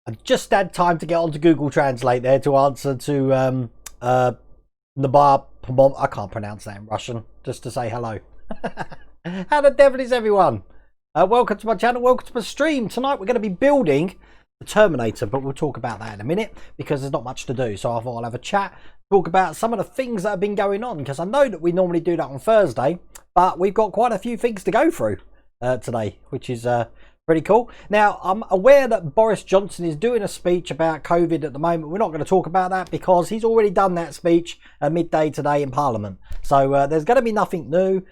I just had time to get onto Google Translate there to answer to Nabar Pomom. I can't pronounce that in Russian, just to say hello. How the devil is everyone? Welcome to my channel, welcome to my stream. Tonight we're going to be building the Terminator, but we'll talk about that in a minute because there's not much to do. So I thought I'll have a chat, talk about some of the things that have been going on, because I know that we normally do that on Thursday, but we've got quite a few things to go through today, which is pretty cool. Now, I'm aware that Boris Johnson is doing a speech about COVID at the moment. We're not going to talk about that because he's already done that speech at midday today in Parliament. So there's going to be nothing new.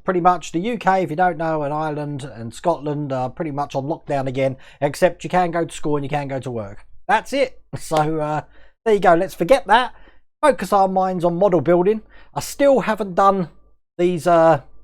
Pretty much the UK, if you don't know, and Ireland and Scotland are pretty much on lockdown again, except you can go to school and you can go to work. That's it. So there you go. Let's forget that. Focus our minds on model building. I still haven't done these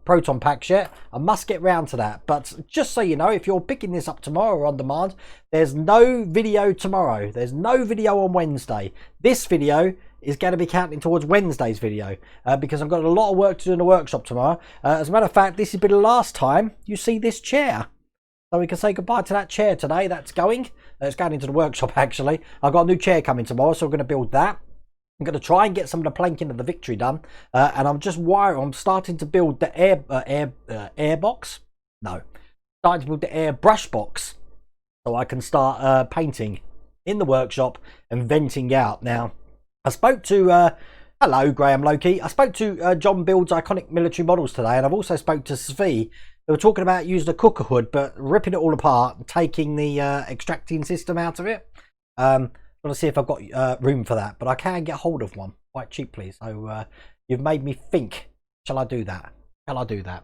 proton packs yet. I must get round to that, but just so you know, if you're picking this up tomorrow or on demand, there's no video tomorrow. There's no video on Wednesday. This video is going to be counting towards Wednesday's video because I've got a lot of work to do in the workshop tomorrow. As a matter of fact, this has been the last time you see this chair, so we can say goodbye to that chair today. That's going it's going into the workshop. Actually, I've got a new chair coming tomorrow, so we're going to build that. I'm going to try and get some of the planking of the Victory done, and I'm starting to build the air box. No, starting to build the air brush box, so I can start painting in the workshop and venting out. Now, I spoke to hello Graham Loki. I spoke to John Builds Iconic Military Models today, and I've also spoke to Svi. They were talking about using a cooker hood, but ripping it all apart and taking the extracting system out of it. I'm going to see if I've got room for that, but I can get hold of one quite cheaply. So you've made me think, shall I do that? Shall I do that?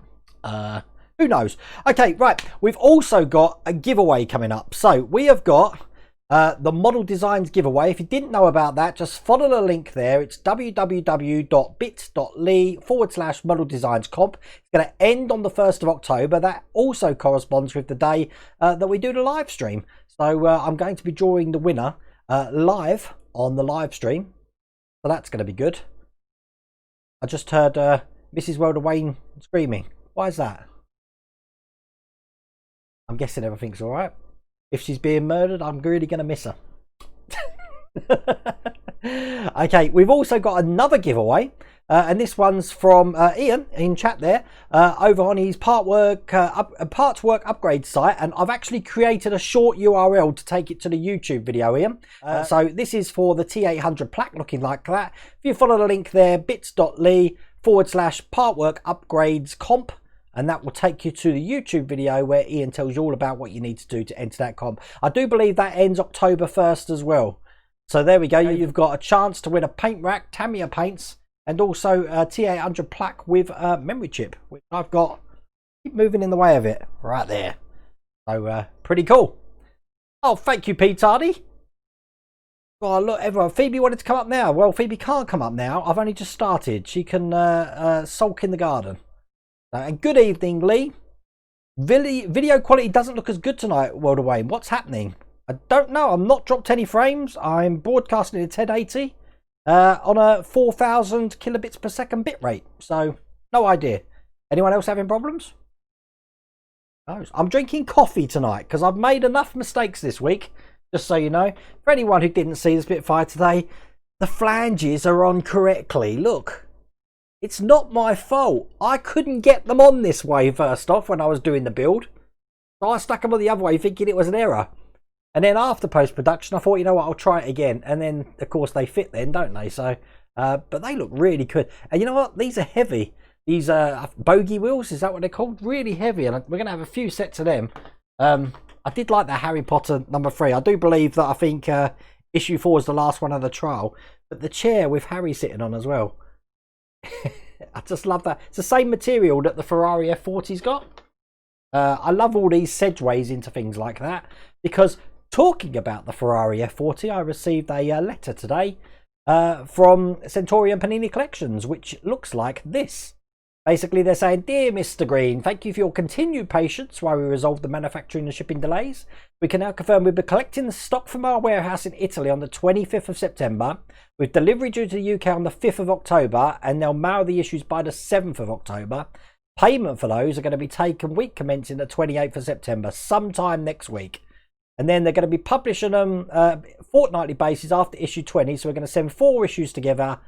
Who knows? Okay, right. We've also got a giveaway coming up. So we have got the Model Designs giveaway. If you didn't know about that, just follow the link there. It's www.bit.ly/Model Designs Comp. It's going to end on the 1st of October. That also corresponds with the day that we do the live stream. So I'm going to be drawing the winner live on the live stream, so that's going to be good. I just heard Mrs. Welder Wayne screaming. Why is that? I'm guessing everything's all right. If she's being murdered, I'm really going to miss her. Okay, we've also got another giveaway, and this one's from Ian in chat there, over on his parts work upgrade site, and I've actually created a short URL to take it to the YouTube video, Ian. So this is for the T800 plaque, looking like that. If you follow the link there, bit.ly/partwork upgrades comp, and that will take you to the YouTube video where Ian tells you all about what you need to do to enter that comp. I do believe that ends October 1st as well. So there we go. You've got a chance to win a paint rack, Tamiya paints, and also a T800 plaque with a memory chip, which I've got. Keep moving in the way of it right there. So pretty cool. Oh, thank you, Pete Hardy. Oh, look, everyone. Phoebe wanted to come up now. Well, Phoebe can't come up now. I've only just started. She can sulk in the garden. And good evening, Lee. Video quality doesn't look as good tonight, World Away. What's happening? I don't know. I'm not dropped any frames. I'm broadcasting at 1080 on a 4,000 kilobits per second bit rate. So, no idea. Anyone else having problems? No. I'm drinking coffee tonight because I've made enough mistakes this week. Just so you know. For anyone who didn't see the Spitfire today, the flanges are on correctly. Look. It's not my fault. I couldn't get them on this way first off when I was doing the build. So I stuck them on the other way thinking it was an error. And then after post-production, I thought, you know what, I'll try it again. And then, of course, they fit then, don't they? So, but they look really good. And you know what? These are heavy. These bogey wheels, is that what they're called? Really heavy. And we're going to have a few sets of them. I did like the Harry Potter #3. I do believe that I think issue 4 is the last one of the trial. But the chair with Harry sitting on as well. I just love that. It's the same material that the Ferrari F40's got. I love all these segues into things like that, because talking about the Ferrari F40, I received a letter today from Centurion Panini Collections, which looks like this. Basically, they're saying, "Dear Mr. Green, thank you for your continued patience while we resolve the manufacturing and shipping delays. We can now confirm we'll be collecting the stock from our warehouse in Italy on the 25th of September, with delivery due to the UK on the 5th of October, and they'll mail the issues by the 7th of October. Payment for those are going to be taken week commencing the 28th of September, sometime next week. And then they're going to be publishing them fortnightly basis after issue 20. So we're going to send 4 issues together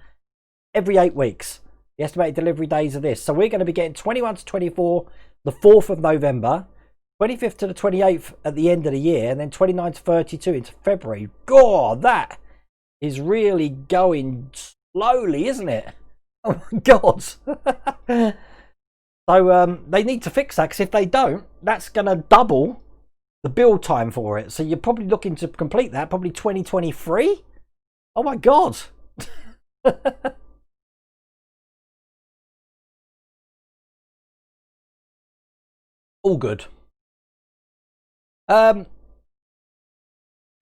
every 8 weeks. The estimated delivery days of this. So we're going to be getting 21 to 24 the 4th of November, 25th to the 28th at the end of the year, and then 29 to 32 into February. God, that is really going slowly, isn't it? Oh my God. So they need to fix that, because if they don't, that's going to double the build time for it. So you're probably looking to complete that probably 2023. Oh my God. All good.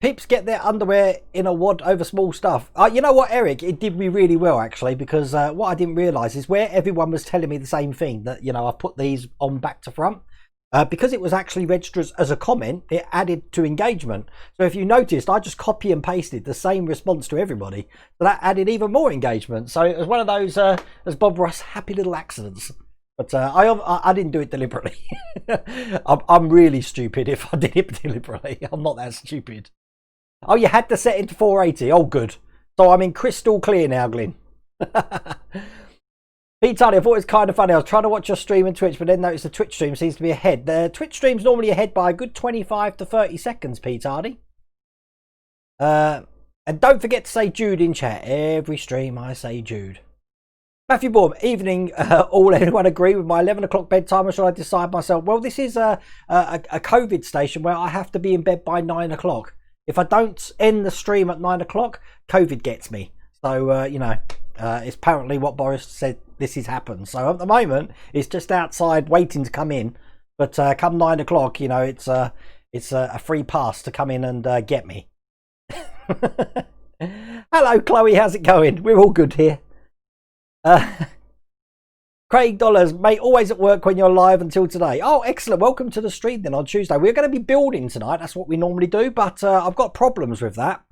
Peeps get their underwear in a wad over small stuff. You know what, Eric? It did me really well, actually, because what I didn't realise is where everyone was telling me the same thing, that, you know, I put these on back to front. Because it was actually registered as a comment, it added to engagement. So if you noticed, I just copy and pasted the same response to everybody. So that added even more engagement. So it was one of those, as Bob Ross, happy little accidents. But I didn't do it deliberately. I'm really stupid if I did it deliberately. I'm not that stupid. Oh, you had to set it to 480. Oh, good. So I'm in crystal clear now, Glyn. Pete Tardy, I thought it was kind of funny. I was trying to watch your stream on Twitch, but then noticed the Twitch stream seems to be ahead. The Twitch stream's normally ahead by a good 25 to 30 seconds, Pete Tardy. And don't forget to say Jude in chat. Every stream I say Jude. Matthew Baum, evening. All anyone agree with my 11 o'clock bedtime, or should I decide myself? Well, this is a COVID station where I have to be in bed by 9 o'clock. If I don't end the stream at 9 o'clock, COVID gets me. So, you know, it's apparently what Boris said this has happened. So at the moment, it's just outside waiting to come in. But come 9 o'clock, you know, it's a free pass to come in and get me. Hello, Chloe. How's it going? We're all good here. Craig Dollars, mate, always at work when you're live until today. Oh, excellent. Welcome to the stream then on Tuesday. We're going to be building tonight. That's what we normally do, but I've got problems with that.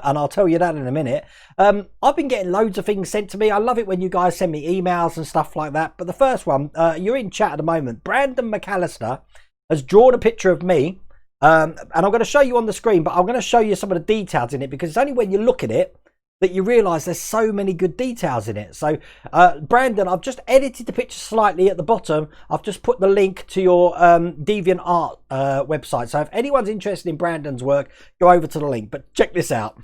And I'll tell you that in a minute. I've been getting loads of things sent to me. I love it when you guys send me emails and stuff like that. But the first one, you're in chat at the moment. Brandon McAllister has drawn a picture of me. And I'm going to show you on the screen, but I'm going to show you some of the details in it, because it's only when you look at it that you realise there's so many good details in it. So, Brandon, I've just edited the picture slightly at the bottom. I've just put the link to your DeviantArt website. So if anyone's interested in Brandon's work, go over to the link. But check this out.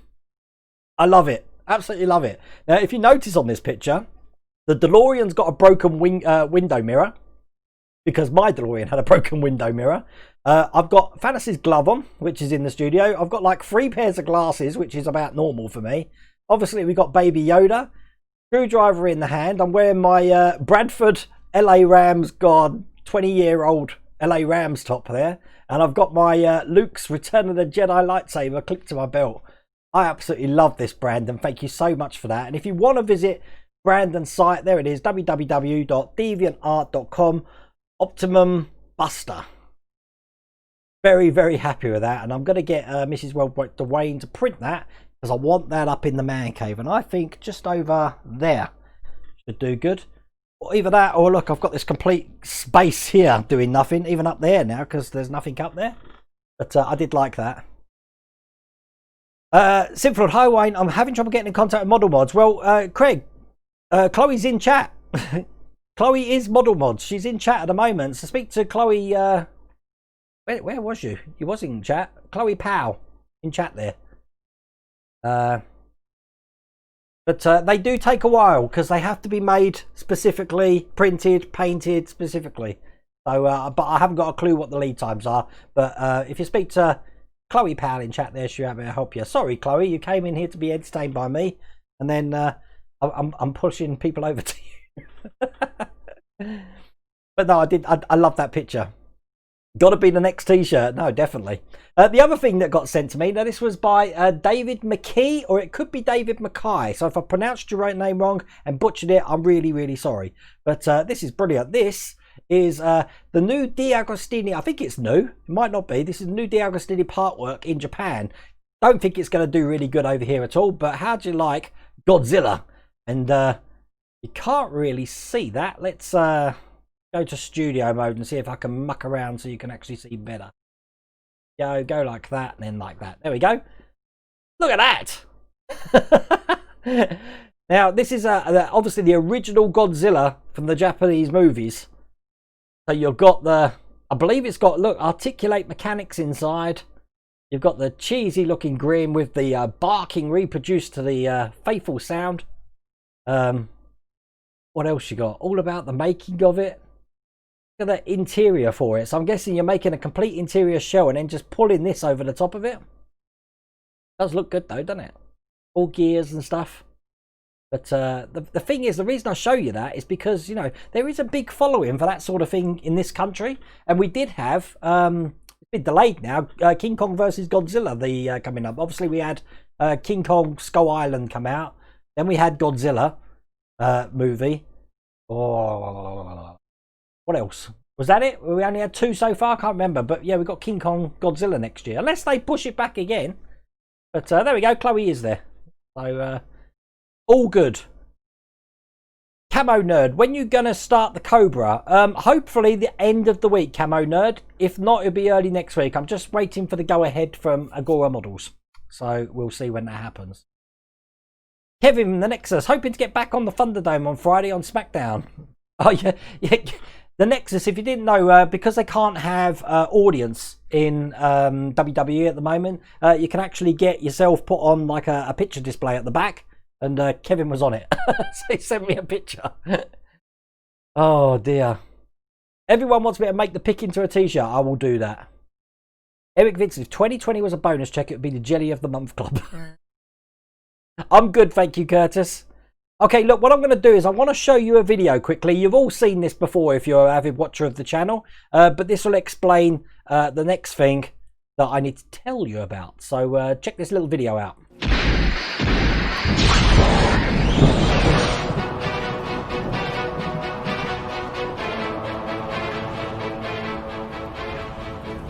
I love it. Absolutely love it. Now, if you notice on this picture, the DeLorean's got a broken window mirror, because my DeLorean had a broken window mirror. I've got Fantasy's glove on, which is in the studio. I've got like 3 pairs of glasses, which is about normal for me. Obviously, we've got Baby Yoda, screwdriver in the hand. I'm wearing my Bradford LA Rams, 20-year-old LA Rams top there. And I've got my Luke's Return of the Jedi lightsaber clipped to my belt. I absolutely love this, Brandon. Thank you so much for that. And if you want to visit Brandon's site, there it is, www.deviantart.com, Optimum Buster. Very, very happy with that. And I'm going to get Mrs. Wellbright Dwayne to print that, because I want that up in the man cave. And I think just over there should do good. Or either that, or look, I've got this complete space here doing nothing, even up there now, because there's nothing up there. But I did like that. Simford, hi Wayne, I'm having trouble getting in contact with Model Mods. Well, Craig, Chloe's in chat. Chloe is Model Mods. She's in chat at the moment. So speak to Chloe. Where was you? You was in chat. Chloe Powell in chat there. But they do take a while, because they have to be made specifically, printed, painted specifically. So, but I haven't got a clue what the lead times are. But if you speak to Chloe Powell in chat there, she'll be able to help you. Sorry, Chloe, you came in here to be entertained by me, and then I'm pushing people over to you. But no, I love that picture. Got to be the next t-shirt. No, definitely. The other thing that got sent to me, now this was by David McKee, or it could be David Mackay. So if I pronounced your name wrong and butchered it, I'm really, really sorry. But this is brilliant. This is the new D'Agostini. I think it's new. It might not be. This is the new D'Agostini part work in Japan. Don't think it's going to do really good over here at all. But how do you like Godzilla? And you can't really see that. Let's go to studio mode and see if I can muck around so you can actually see better. Go like that, and then like that. There we go. Look at that. Now, this is obviously the original Godzilla from the Japanese movies. So you've got the, I believe it's got, look, articulate mechanics inside. You've got the cheesy looking grin with the barking reproduced to the faithful sound. What else you got? All about the making of it. Look at the interior for it. So I'm guessing you're making a complete interior shell and then just pulling this over the top of it. Does look good though, doesn't it? All gears and stuff. But the thing is, the reason I show you that is because, you know, there is a big following for that sort of thing in this country. And we did have, it's been delayed now, King Kong versus Godzilla coming up. Obviously, we had King Kong Skull Island come out. Then we had Godzilla movie. Oh, what else? Was that it? We only had 2 so far. I can't remember. But yeah, we got King Kong Godzilla next year. Unless they push it back again. But there we go. Chloe is there. So... all good. Camo Nerd, when you gonna start the Cobra? Hopefully the end of the week, Camo Nerd. If not, it'll be early next week. I'm just waiting for the go-ahead from Agora Models. So we'll see when that happens. Kevin, the Nexus, hoping to get back on the Thunderdome on Friday on SmackDown. Oh, yeah. The Nexus, if you didn't know, because they can't have audience in WWE at the moment, you can actually get yourself put on like a picture display at the back. And Kevin was on it. So he sent me a picture. Oh, dear. Everyone wants me to make the pick into a t-shirt. I will do that. Eric Vincent, if 2020 was a bonus check, it would be the Jelly of the Month Club. I'm good, thank you, Curtis. Okay, look, what I'm going to do is I want to show you a video quickly. You've all seen this before if you're an avid watcher of the channel. But this will explain the next thing that I need to tell you about. So check this little video out.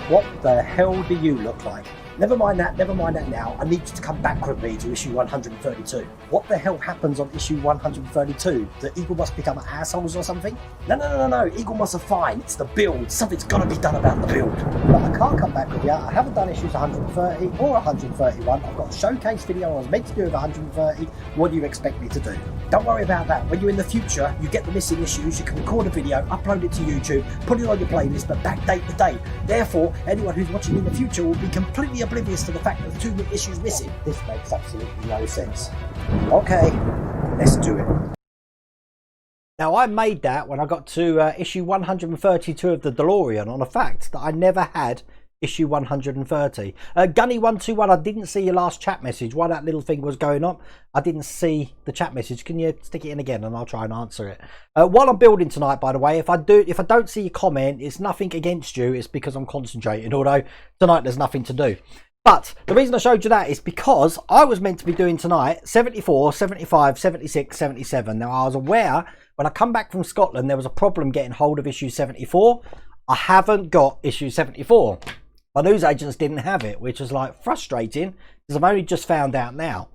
What the hell do you look like? Never mind that now. I need you to come back with me to issue 132. What the hell happens on issue 132? The Eagle must become assholes or something? No. Eagle must are fine. It's the build. Something's got to be done about the build. But I can't come back with you. I haven't done issues 130 or 131. I've got a showcase video I was meant to do with 130. What do you expect me to do? Don't worry about that. When you're in the future, you get the missing issues. You can record a video, upload it to YouTube, put it on your playlist, but backdate the date. Therefore, anyone who's watching in the future will be completely oblivious to the fact that the 2 issues missing. This makes absolutely no sense. Okay, let's do it. Now, I made that when I got to issue 132 of the DeLorean on a fact that I never had issue 130. Gunny121, I didn't see your last chat message. While that little thing was going on, I didn't see the chat message. Can you stick it in again and I'll try and answer it. While I'm building tonight, by the way, if I don't see your comment, it's nothing against you. It's because I'm concentrating, although tonight there's nothing to do. But the reason I showed you that is because I was meant to be doing tonight 74, 75, 76, 77. Now, I was aware when I come back from Scotland, there was a problem getting hold of issue 74. I haven't got issue 74. My news agents didn't have it, which was like frustrating because I've only just found out now.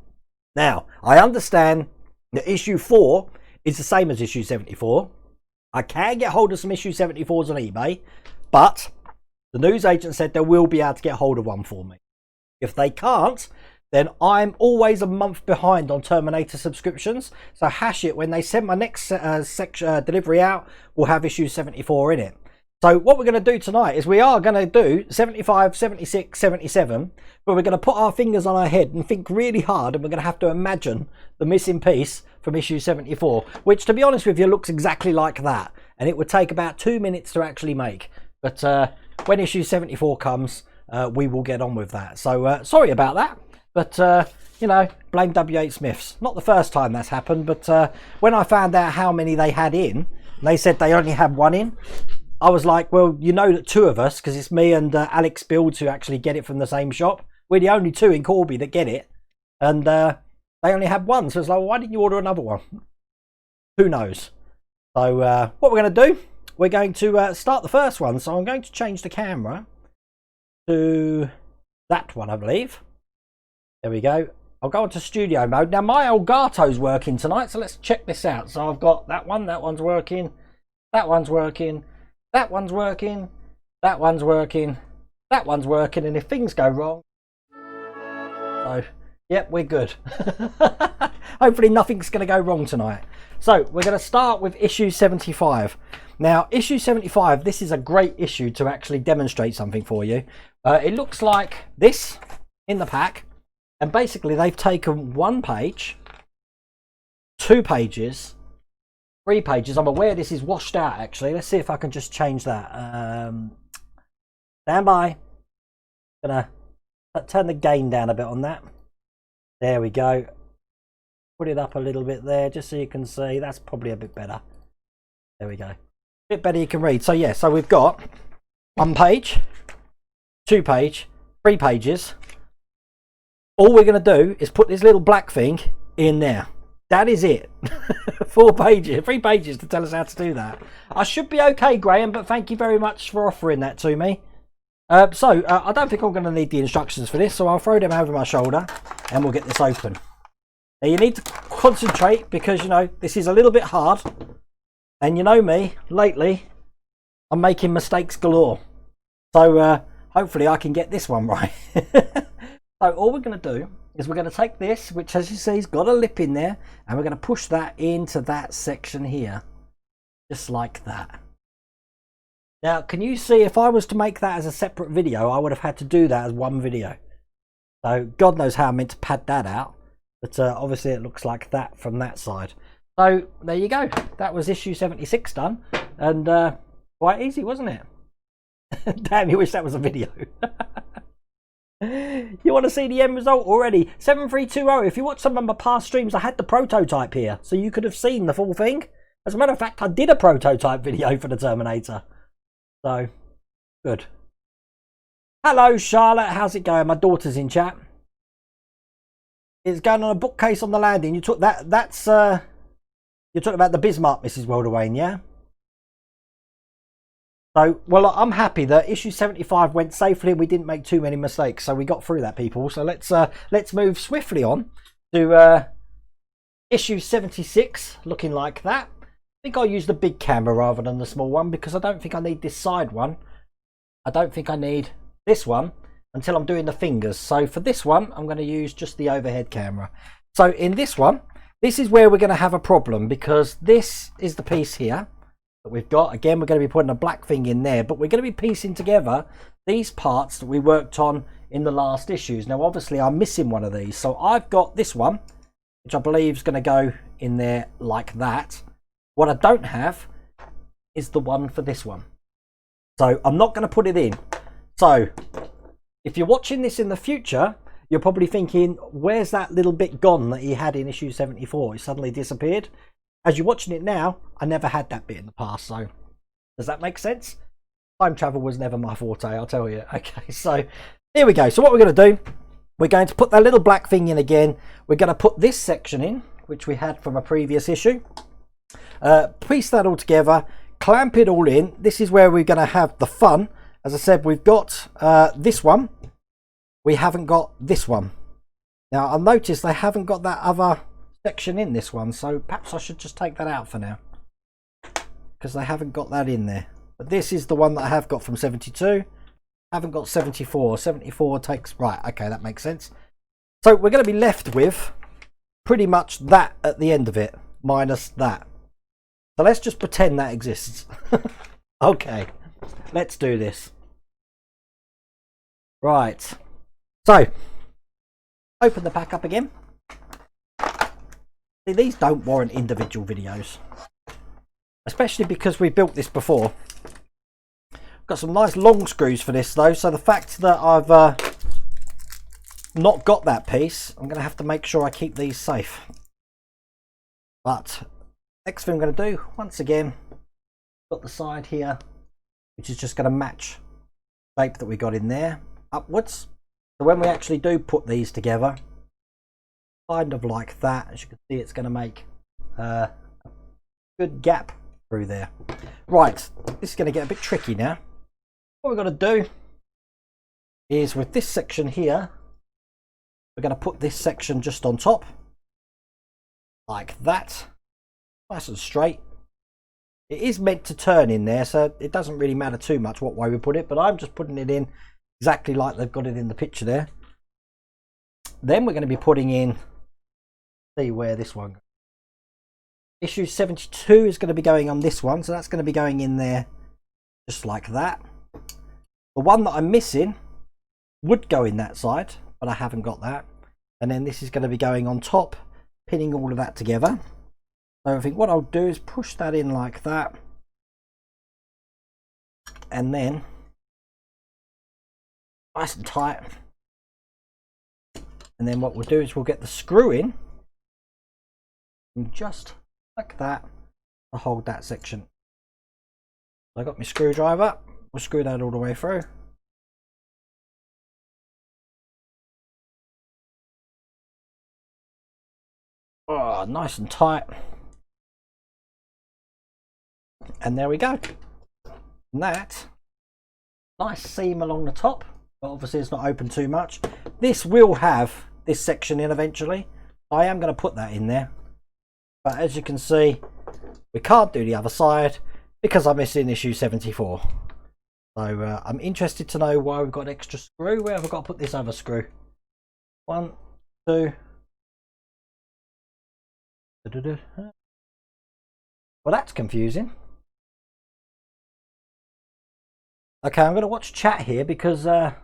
Now, I understand that issue 4 is the same as issue 74. I can get hold of some issue 74s on eBay, but the news agent said they will be able to get hold of one for me. If they can't, then I'm always a month behind on Terminator subscriptions. So Hachette, when they send my next delivery out, will have issue 74 in it. So what we're going to do tonight is we are going to do 75, 76, 77, but we're going to put our fingers on our head and think really hard, and we're going to have to imagine the missing piece from issue 74, which, to be honest with you, looks exactly like that. And it would take about 2 minutes to actually make. But when issue 74 comes, we will get on with that. So sorry about that, but you know, blame W.H. Smiths. Not the first time that's happened, but when I found out how many they had in, they said they only had 1 in. I was like, well, you know that 2 of us, because it's me and Alex Builds who actually get it from the same shop. We're the only 2 in Corby that get it, and they only had 1. So it's like, well, why didn't you order another one? Who knows? So what we're going to do, we're going to start the first one. So I'm going to change the camera to that one, I believe. There we go. I'll go into studio mode. Now my Elgato's working tonight, so let's check this out. So I've got that one's working, that one's working, that one's working, that one's working, that one's working, and if things go wrong, so yep, we're good. Hopefully nothing's going to go wrong tonight. So we're going to start with issue 75. Now, issue 75, this is a great issue to actually demonstrate something for you. It looks like this in the pack, and basically they've taken 1 page, 2 pages, 3 pages. I'm aware this is washed out actually. Let's see if I can just change that. Stand by. Gonna turn the gain down a bit on that. There we go. Put it up a little bit there just so you can see. That's probably a bit better. There we go. A bit better you can read. So yeah, so we've got 1 page, 2 page, 3 pages. All we're going to do is put this little black thing in there. That is it. 4 pages, 3 pages to tell us how to do that. I should be okay, Graham, but thank you very much for offering that to me. I don't think I'm going to need the instructions for this, so I'll throw them over my shoulder and we'll get this open. Now you need to concentrate because, you know, this is a little bit hard. And you know me, lately, I'm making mistakes galore. So hopefully I can get this one right. So all we're going to do is we're going to take this, which as you see has got a lip in there, and we're going to push that into that section here. Just like that. Now, can you see if I was to make that as a separate video, I would have had to do that as one video. So God knows how I meant to pad that out. But obviously it looks like that from that side. So there you go. That was issue 76 done. And quite easy, wasn't it? Damn, you wish that was a video. You want to see the end result already? 7320. If you watch some of my past streams, I had the prototype here. So you could have seen the full thing. As a matter of fact, I did a prototype video for the Terminator. So, good. Hello, Charlotte. How's it going? My daughter's in chat. It's going on a bookcase on the landing. You took that. That's you're talking about the Bismarck, Mrs. Wilderwain, yeah? So, well, I'm happy that issue 75 went safely and we didn't make too many mistakes. So we got through that, people. So let's move swiftly on to issue 76, looking like that. I think I'll use the big camera rather than the small one because I don't think I need this side one. I don't think I need this one until I'm doing the fingers. So for this one, I'm going to use just the overhead camera. So in this one, this is where we're going to have a problem because this is the piece here that we've got. Again, we're going to be putting a black thing in there, but we're going to be piecing together these parts that we worked on in the last issues. Now, obviously, I'm missing one of these. So I've got this one, which I believe is going to go in there like that. What I don't have is the one for this one. So I'm not going to put it in. So if you're watching this in the future, you're probably thinking, where's that little bit gone that he had in issue 74? It suddenly disappeared. As you're watching it now, I never had that bit in the past. So does that make sense? Time travel was never my forte, I'll tell you. Okay, so here we go. So what we're going to do, we're going to put that little black thing in again. We're going to put this section in, which we had from a previous issue. Piece that all together, clamp it all in. This is where we're going to have the fun. As I said, we've got this one. We haven't got this one. Now, I've noticed they haven't got that other section in this one, so perhaps I should just take that out for now because they haven't got that in there. But this is the one that I have got from 72. I haven't got 74. 74 takes... Right, okay, that makes sense. So we're going to be left with pretty much that at the end of it, minus that. So let's just pretend that exists. Okay, let's do this. Right. So, open the pack up again. See, these don't warrant individual videos. Especially because we built this before. Got some nice long screws for this though, so the fact that I've not got that piece, I'm going to have to make sure I keep these safe. But next thing I'm going to do, once again, got the side here, which is just going to match the shape that we got in there, upwards. So when we actually do put these together, kind of like that, as you can see, it's going to make a good gap through there. Right, this is going to get a bit tricky now. What we're going to do is with this section here, we're going to put this section just on top, like that, nice and straight. It is meant to turn in there, so it doesn't really matter too much what way we put it, but I'm just putting it in exactly like they've got it in the picture there. Then we're going to be putting in, see where this one goes. Issue 72 is going to be going on this one, so that's going to be going in there just like that. The one that I'm missing would go in that side, but I haven't got that. And then this is going to be going on top, pinning all of that together. So I think what I'll do is push that in like that, and then nice and tight. And then what we'll do is we'll get the screw in, and just like that to hold that section. I got my screwdriver. We'll screw that all the way through. Oh, nice and tight. And there we go. And that nice seam along the top, but obviously it's not open too much. This will have this section in eventually. I am going to put that in there, but as you can see, we can't do the other side because I'm missing issue 74. So I'm interested to know why we've got an extra screw. Where have I got to put this other screw? 1, 2. Well, that's confusing. Okay, I'm going to watch chat here because I've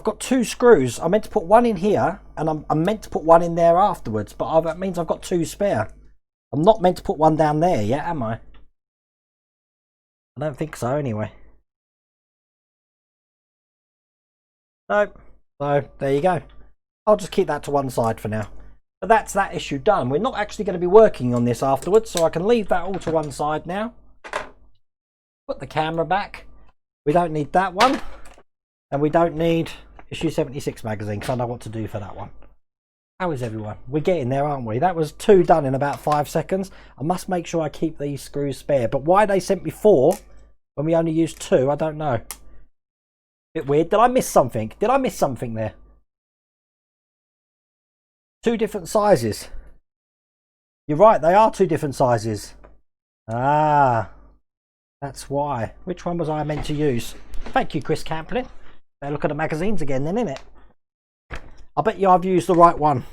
got 2 screws. I meant to put one in here, and I'm meant to put one in there afterwards, but that means I've got 2 spare. I'm not meant to put one down there yet, am I? I don't think so anyway. Nope. So there you go. I'll just keep that to one side for now. But that's that issue done. We're not actually going to be working on this afterwards, so I can leave that all to one side now. Put the camera back. We don't need that one. And we don't need issue 76 magazine, because I know what to do for that one. How is everyone? We're getting there, aren't we? That was 2 done in about 5 seconds. I must make sure I keep these screws spare. But why they sent me 4 when we only used 2, I don't know. Bit weird. Did I miss something? Did I miss something there? 2 different sizes. You're right, they are 2 different sizes. Ah, that's why. Which one was I meant to use? Thank you, Chris Camplin. Better look at the magazines again then, innit? I bet you I've used the right one.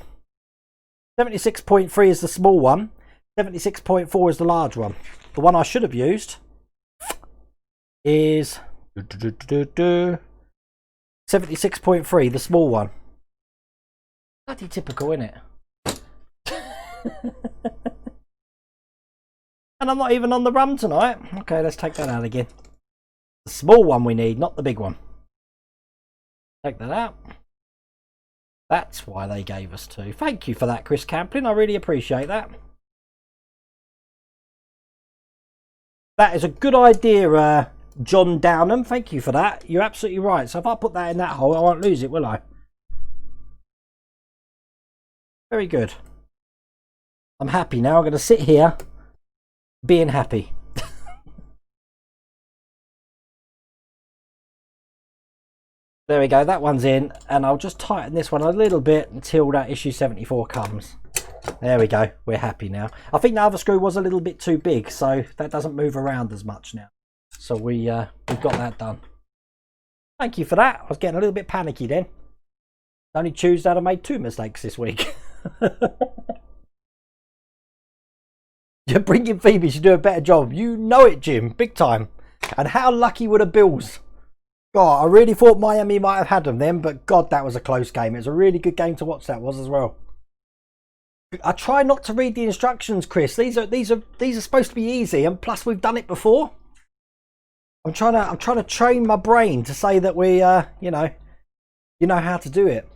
76.3 is the small one. 76.4 is the large one. The one I should have used is 76.3, the small one. Bloody typical, innit? And I'm not even on the rum tonight. Okay, let's take that out again. The small one we need, not the big one. Take that out. That's why they gave us 2. Thank you for that, Chris Camplin. I really appreciate that. That is a good idea, John Downham. Thank you for that. You're absolutely right. So if I put that in that hole, I won't lose it, will I? Very good. I'm happy now. I'm going to sit here being happy. There we go. That one's in. And I'll just tighten this one a little bit until that issue 74 comes. There we go. We're happy now. I think the other screw was a little bit too big, so that doesn't move around as much now. So we've got that done. Thank you for that. I was getting a little bit panicky then. Only Tuesday I made 2 mistakes this week. You're bringing Phoebe should do a better job. You know it, Jim. Big time. And how lucky were the Bills? God, I really thought Miami might have had them then, but God, that was a close game. It was a really good game to watch, that was as well. I try not to read the instructions, Chris. These are supposed to be easy, and plus we've done it before. I'm trying to train my brain to say that we you know how to do it.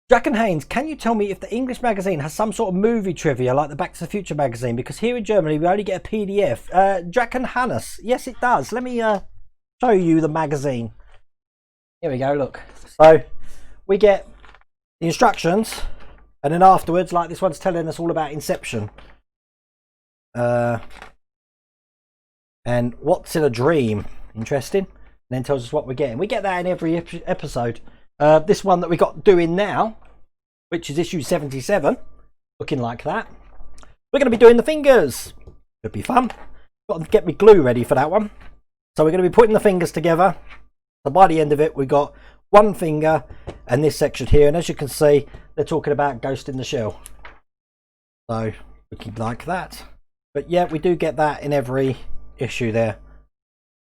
Jack and Haynes, can you tell me if the English magazine has some sort of movie trivia like the Back to the Future magazine? Because here in Germany we only get a PDF. Jack and Hannes, yes it does. Let me show you the magazine. Here we go, look. So we get the instructions, and then afterwards, like this one's telling us all about Inception. And what's in a dream? Interesting. And then tells us what we're getting. We get that in every episode. This one that we got doing now, which is issue 77, looking like that. We're going to be doing the fingers. Should be fun. Got to get me glue ready for that one. So we're going to be putting the fingers together. So by the end of it, we got one finger and this section here. And as you can see, they're talking about Ghost in the Shell. So looking like that. But yeah, we do get that in every issue there.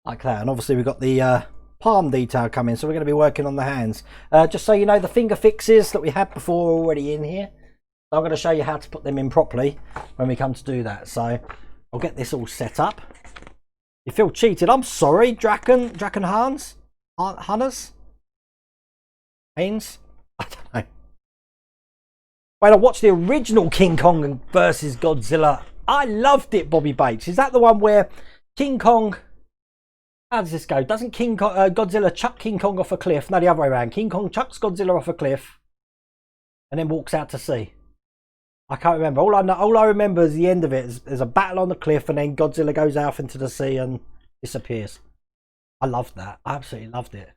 Like that. And obviously we've got the palm detail coming. So we're going to be working on the hands. Just so you know, the finger fixes that we had before are already in here. I'm going to show you how to put them in properly when we come to do that. So I'll get this all set up. You feel cheated. I'm sorry, Draken Hans? Hunters? Haynes? I don't know. Wait, I watched the original King Kong versus Godzilla. I loved it, Bobby Bates. Is that the one where King Kong... How does this go? Doesn't Godzilla chuck King Kong off a cliff? No, the other way around. King Kong chucks Godzilla off a cliff and then walks out to sea. I can't remember. All I remember is the end of it. There's a battle on the cliff and then Godzilla goes out into the sea and disappears. I loved that. I absolutely loved it.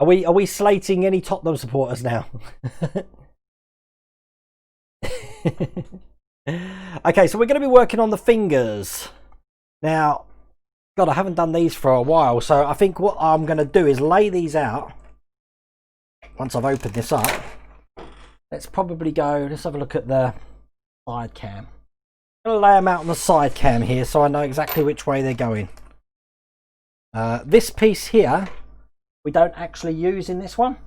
Are we slating any Tottenham supporters now? Okay, so we're going to be working on the fingers. Now, God, I haven't done these for a while, so I think what I'm going to do is lay these out. Once I've opened this up, let's probably go, let's have a look at the side cam. I'm going to lay them out on the side cam here so I know exactly which way they're going. This piece here, we don't actually use in this one.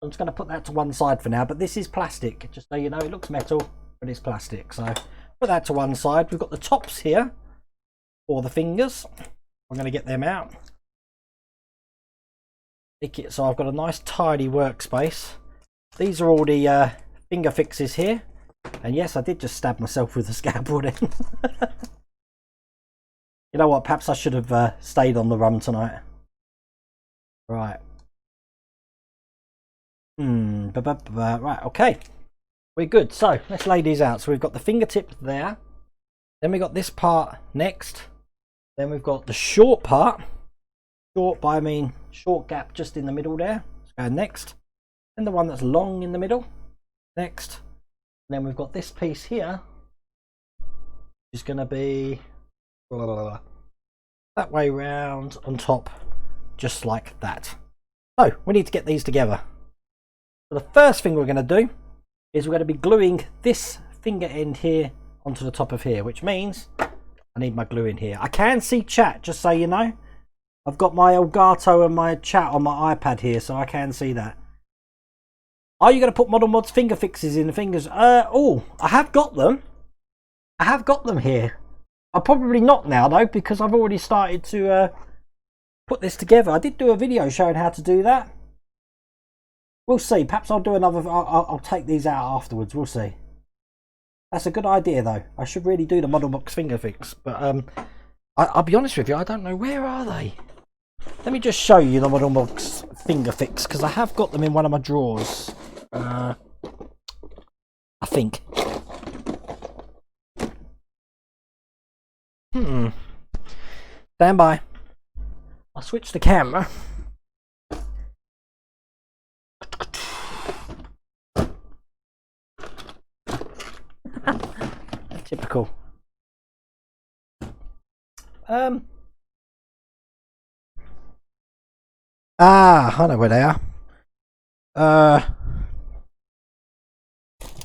I'm just going to put that to one side for now, but this is plastic, just so you know. It looks metal, but it's plastic. So put that to one side. We've got the tops here for the fingers. I'm going to get them out. So I've got a nice tidy workspace. These are all the finger fixes here. And yes, I did just stab myself with the scalpel then. You know what, perhaps I should have stayed on the rum tonight. Right. Right, okay. We're good. So let's lay these out. So we've got the fingertip there. Then we've got this part next. Then we've got the short part. Short by I mean short gap just in the middle there. Let's go next. And the one that's long in the middle. Next. And then we've got this piece here. Which is going to be that way round on top. Just like that. So we need to get these together. So the first thing we're going to do is we're going to be gluing this finger end here onto the top of here. Which means I need my glue in here. I can see chat, just so you know. I've got my Elgato and my chat on my iPad here, so I can see that. Are you going to put Model Mod's finger fixes in the fingers? Oh, I have got them. I have got them here. I'll probably not now, though, because I've already started to put this together. I did do a video showing how to do that. We'll see. Perhaps I'll do another... I'll take these out afterwards. We'll see. That's a good idea, though. I should really do the Model Box finger fix. But I'll be honest with you, I don't know. Where are they? Let me just show you the Model Box finger fix, because I have got them in one of my drawers. I think. Stand by. I'll switch the camera. Typical. I know where they are.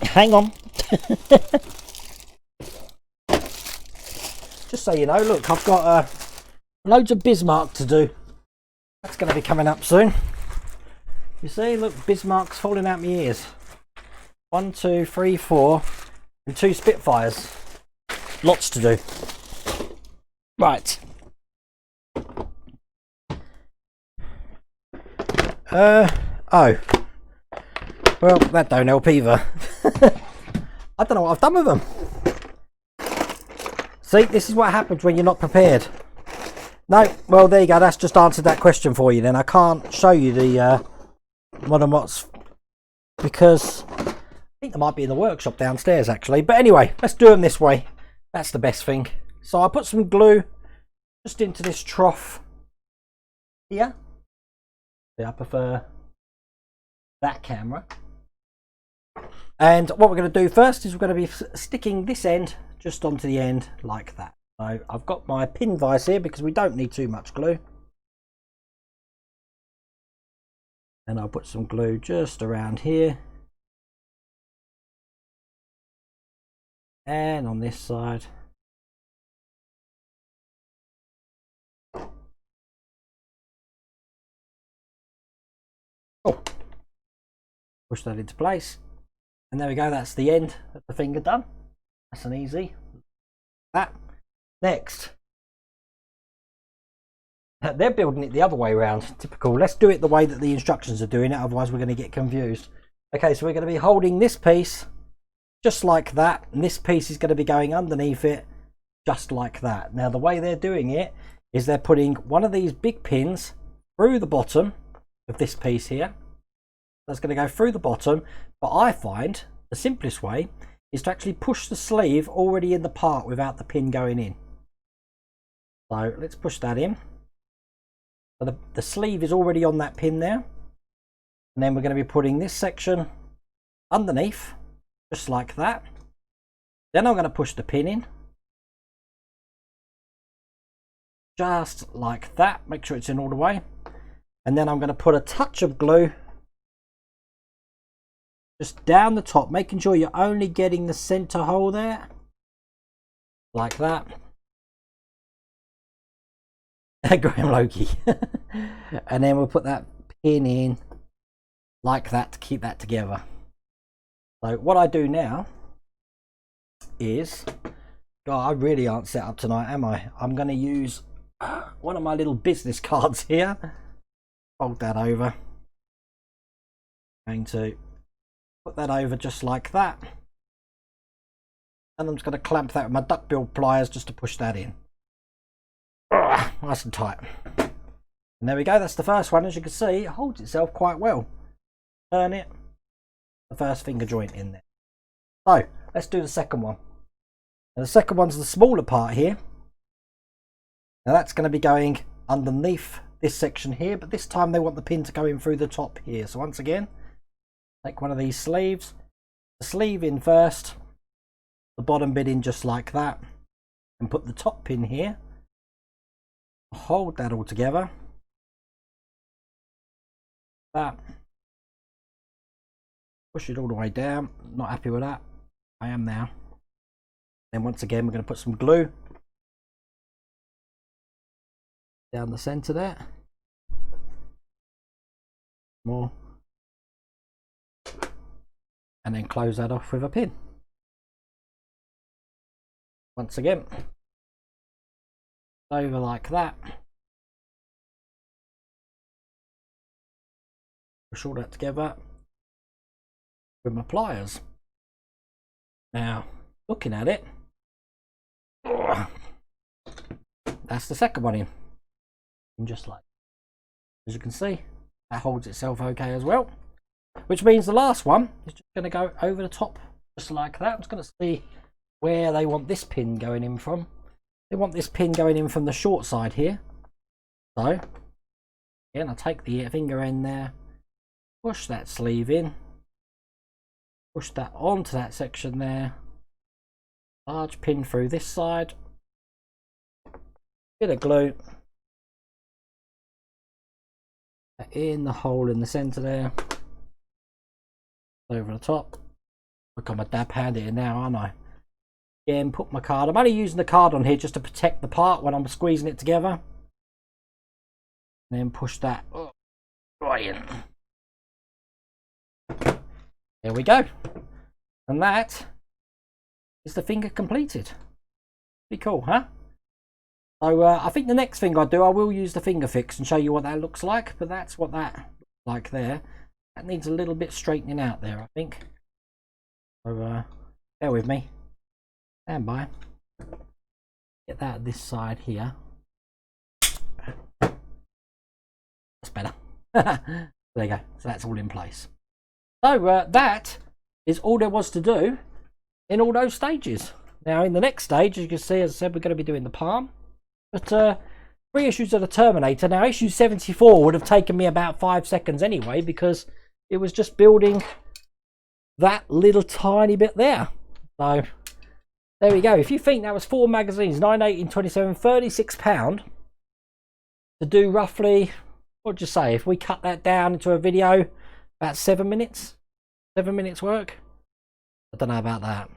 Hang on. Just so you know, look, I've got loads of Bismarck to do. That's going to be coming up soon. You see, look, Bismarck's falling out my ears. 1, 2, 3, 4, and 2 Spitfires. Lots to do. Right. Oh. Well, that don't help either. I don't know what I've done with them. See, this is what happens when you're not prepared. No, well, there you go. That's just answered that question for you then. I can't show you the Modern Watts because I think they might be in the workshop downstairs, actually. But anyway, let's do them this way. That's the best thing. So I put some glue just into this trough here. See, I prefer that camera. And what we're going to do first is we're going to be sticking this end just onto the end like that. So I've got my pin vise here because we don't need too much glue. And I'll put some glue just around here. And on this side. Oh, push that into place. And there we go, that's the end of the finger done. That's an easy. That. Next. They're building it the other way around. Typical. Let's do it the way that the instructions are doing it, otherwise we're going to get confused. Okay, so we're going to be holding this piece just like that, and this piece is going to be going underneath it just like that. Now the way they're doing it is they're putting one of these big pins through the bottom of this piece here. That's going to go through the bottom, but I find the simplest way is to actually push the sleeve already in the part without the pin going in. So let's push that in. So the sleeve is already on that pin there, and then we're going to be putting this section underneath just like that. Then I'm going to push the pin in just like that, make sure it's in all the way, and then I'm going to put a touch of glue just down the top, making sure you're only getting the center hole there like that. Graham Loki. And then we'll put that pin in like that to keep that together. So what I do now is, God, I really aren't set up tonight, am I? I'm going to use one of my little business cards here. Fold that over. Going to put that over just like that. And I'm just going to clamp that with my duckbill pliers just to push that in. Nice and tight. And there we go, that's the first one. As you can see, it holds itself quite well. Turn it, the first finger joint in there. So let's do the second one. Now, the second one's the smaller part here. Now that's going to be going underneath this section here, but this time they want the pin to go in through the top here. So once again, take one of these sleeves, the sleeve in first, the bottom bit in just like that, and put the top pin here. Hold that all together. That. Push it all the way down. Not happy with that. I am now. Then once again, we're going to put some glue down the center there. More. And then close that off with a pin. Once again. Over like that. Push all that together with my pliers. Now, looking at it, that's the second one in. And just like, as you can see, that holds itself okay as well. Which means the last one is just going to go over the top, just like that. I'm just going to see where they want this pin going in from. They want this pin going in from the short side here. So, again, I'll take the finger end there, push that sleeve in, push that onto that section there, large pin through this side, bit of glue, in the hole in the center there, over the top. Look, I'm a dab hand here now, aren't I? Again, put my card. I'm only using the card on here just to protect the part when I'm squeezing it together. And then push that right in. There we go. And that is the finger completed. Pretty cool, huh? So I think the next thing I do, I will use the finger fix and show you what that looks like. But that's what that looks like there. That needs a little bit straightening out there, I think. So bear with me. Stand by. Get that this side here. That's better. There you go. So that's all in place. So that is all there was to do in all those stages. Now in the next stage, as you can see, as I said, we're going to be doing the palm. But 3 issues of the Terminator. Now issue 74 would have taken me about 5 seconds anyway, because it was just building that little tiny bit there. So There we go. If you think that was 4 magazines, 9, 18, 27, £36 to do roughly, what'd you say? If we cut that down into a video, about 7 minutes? 7 minutes work? I don't know about that.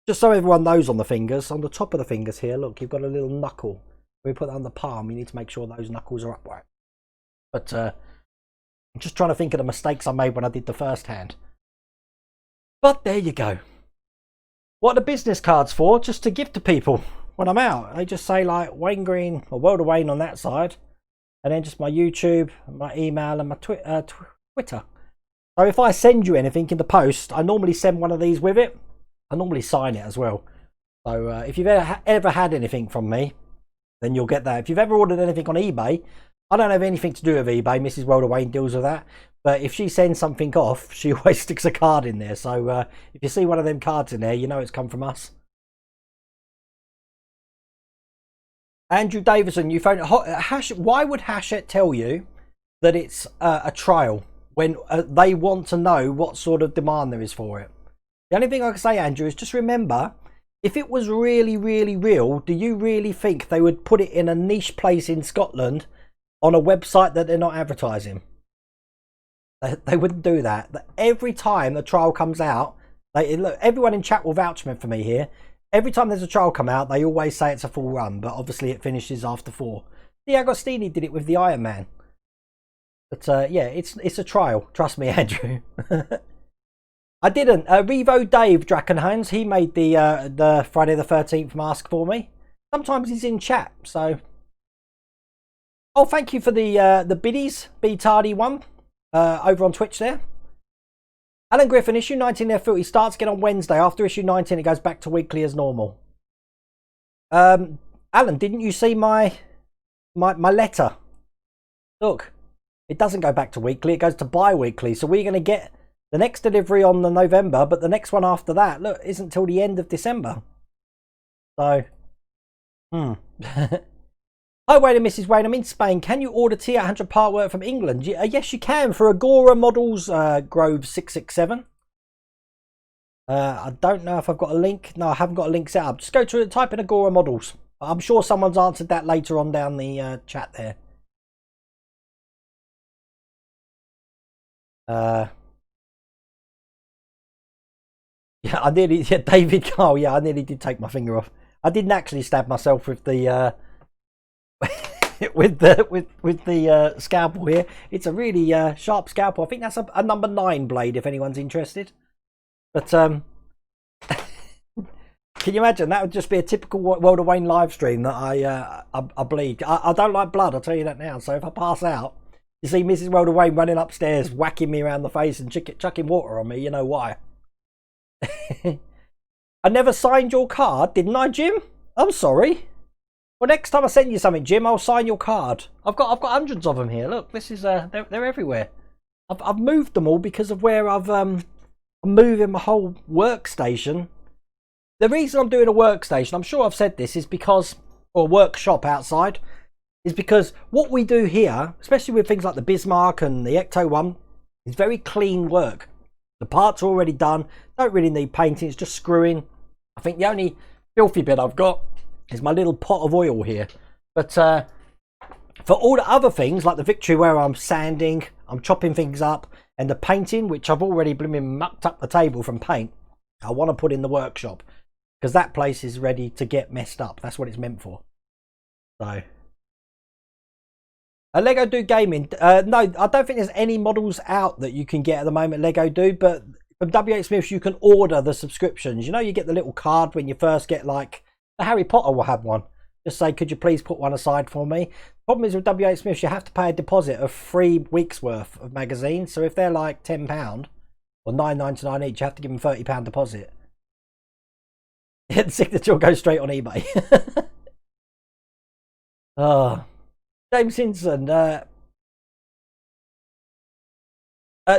Just so everyone knows on the fingers, on the top of the fingers here, look, you've got a little knuckle. When we put that on the palm, you need to make sure those knuckles are upright. But I'm just trying to think of the mistakes I made when I did the first hand. But there you go. What are the business cards for? Just to give to people when I'm out. They just say like Wayne Green or World of Wayne on that side. And then just my YouTube, my email and my Twitter. So if I send you anything in the post, I normally send one of these with it. I normally sign it as well. So if you've ever had anything from me, then you'll get that. If you've ever ordered anything on eBay, I don't have anything to do with eBay. Mrs. World of Wayne deals with that. But if she sends something off, she always sticks a card in there. So if you see one of them cards in there, you know it's come from us. Andrew Davison, you phoned. Why would Hachette tell you that it's a trial when they want to know what sort of demand there is for it? The only thing I can say, Andrew, is just remember, if it was really, really real, do you really think they would put it in a niche place in Scotland on a website that they're not advertising? They wouldn't do that. Every time the trial comes out, look, everyone in chat will vouch for me here. Every time there's a trial come out, they always say it's a full run, but obviously it finishes after 4. The Agostini did it with the Iron Man. But yeah, it's a trial. Trust me, Andrew. I didn't. Revo Dave Drakenhounds, he made the Friday the 13th mask for me. Sometimes he's in chat, so. Oh, thank you for the biddies, B Tardy one, over on Twitch there. Alan Griffin, issue 19 there, Filthy starts again on Wednesday. After issue 19, it goes back to weekly as normal. Alan, didn't you see my letter? Look, it doesn't go back to weekly, it goes to bi-weekly. So we're going to get the next delivery on the November, but the next one after that, look, isn't till the end of December. So, Hi Wayne and Mrs. Wayne, I'm in Spain. Can you order T800 part work from England? Yes, you can for Agora Models Grove 667. I don't know if I've got a link. No, I haven't got a link set up. Just go to it, type in Agora Models. I'm sure someone's answered that later on down the chat there. Yeah, I nearly, yeah, David Carl, yeah, I nearly did take my finger off. I didn't actually stab myself with the with the scalpel here. It's a really sharp scalpel. I think that's a number 9 blade if anyone's interested. But can you imagine? That would just be a typical World of Wayne live stream that I bleed. I don't like blood, I'll tell you that now. So if I pass out, you see Mrs. World of Wayne running upstairs, whacking me around the face and chucking water on me. You know why? I never signed your card, didn't I, Jim? I'm sorry. Well, next time I send you something, Jim, I'll sign your card. I've got hundreds of them here. Look, this is they're everywhere. I've moved them all because of where I'm moving my whole workstation. The reason I'm doing a workstation, I'm sure I've said this, is because, or workshop outside, is because what we do here, especially with things like the Bismarck and the Ecto one, is very clean work. The parts are already done. Don't really need painting. It's just screwing. I think the only filthy bit I've got is my little pot of oil here. But for all the other things, like the Victory where I'm sanding, I'm chopping things up, and the painting, which I've already been mucked up the table from paint, I want to put in the workshop because that place is ready to get messed up. That's what it's meant for. So. Lego Do Gaming. No, I don't think there's any models out that you can get at the moment, Lego Do, but from W.H. Smith's you can order the subscriptions. You know, you get the little card when you first get, like, the Harry Potter will have one. Just say, could you please put one aside for me? The problem is with W.H. Smith's, you have to pay a deposit of 3 weeks worth of magazines. So if they're like £10 or $9.99 each, you have to give them £30 deposit. The signature will go straight on eBay. Oh. James Hinson,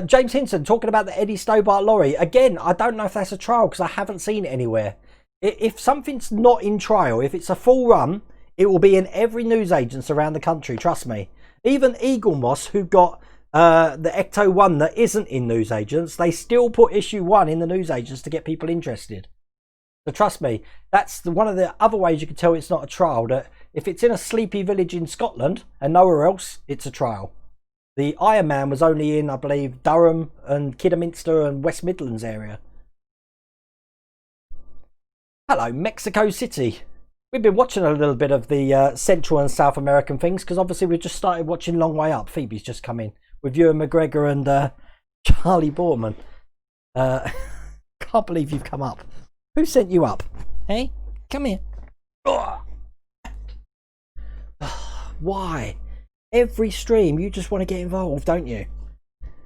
James Hinson talking about the Eddie Stobart lorry. Again, I don't know if that's a trial because I haven't seen it anywhere. If something's not in trial, if it's a full run, it will be in every newsagents around the country, trust me. Even Eagle Moss, who got the Ecto 1 that isn't in newsagents, they still put issue 1 in the newsagents to get people interested. So trust me, that's one of the other ways you can tell it's not a trial. That if it's in a sleepy village in Scotland and nowhere else, it's a trial. The Iron Man was only in, I believe, Durham and Kidderminster and West Midlands area. Hello, Mexico City. We've been watching a little bit of the Central and South American things because obviously we've just started watching Long Way Up. Phoebe's just come in with Ewan McGregor and Charlie Borman. Can't believe you've come up. Who sent you up? Hey, come here. Why? Every stream you just want to get involved, don't you?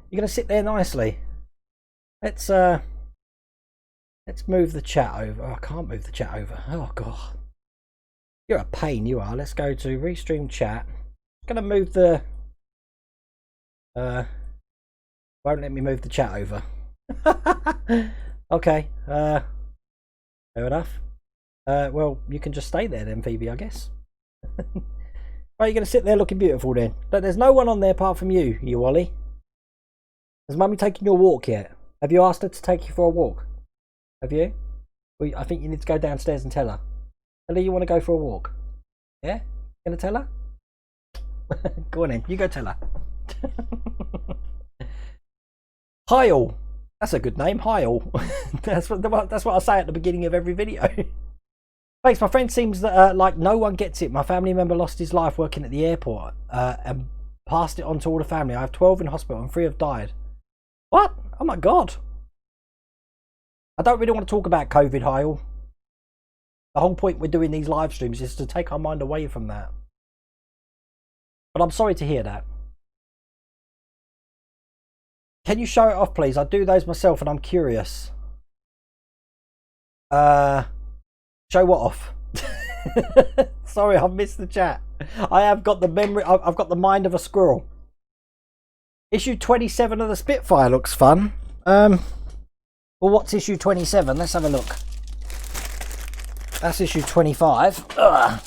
You're gonna sit there nicely. Let's move the chat over. Oh, I can't move the chat over. Oh god. You're a pain, you are. Let's go to restream chat. I'm gonna move the won't let me move the chat over. Okay, fair enough. Well, you can just stay there then, Phoebe, I guess. Right, you're going to sit there looking beautiful then. But there's no one on there apart from you, Ollie. Has Mummy taken your walk yet? Have you asked her to take you for a walk? Have you? Well, I think you need to go downstairs and tell her. Tell her you want to go for a walk. Yeah? Gonna tell her? Go on then, you go tell her. Hi all. That's a good name, hi all. that's what I say at the beginning of every video. Thanks, my friend seems that, like no one gets it. My family member lost his life working at the airport and passed it on to all the family. I have 12 in hospital and 3 have died. What? Oh my god. I don't really want to talk about COVID, Hyle. The whole point we're doing these live streams is to take our mind away from that. But I'm sorry to hear that. Can you show it off, please? I do those myself and I'm curious. Show what off? Sorry, I've missed the chat. I have got the memory. I've got the mind of a squirrel. Issue 27 of the Spitfire looks fun. Well, what's issue 27? Let's have a look. That's issue 25. Ugh.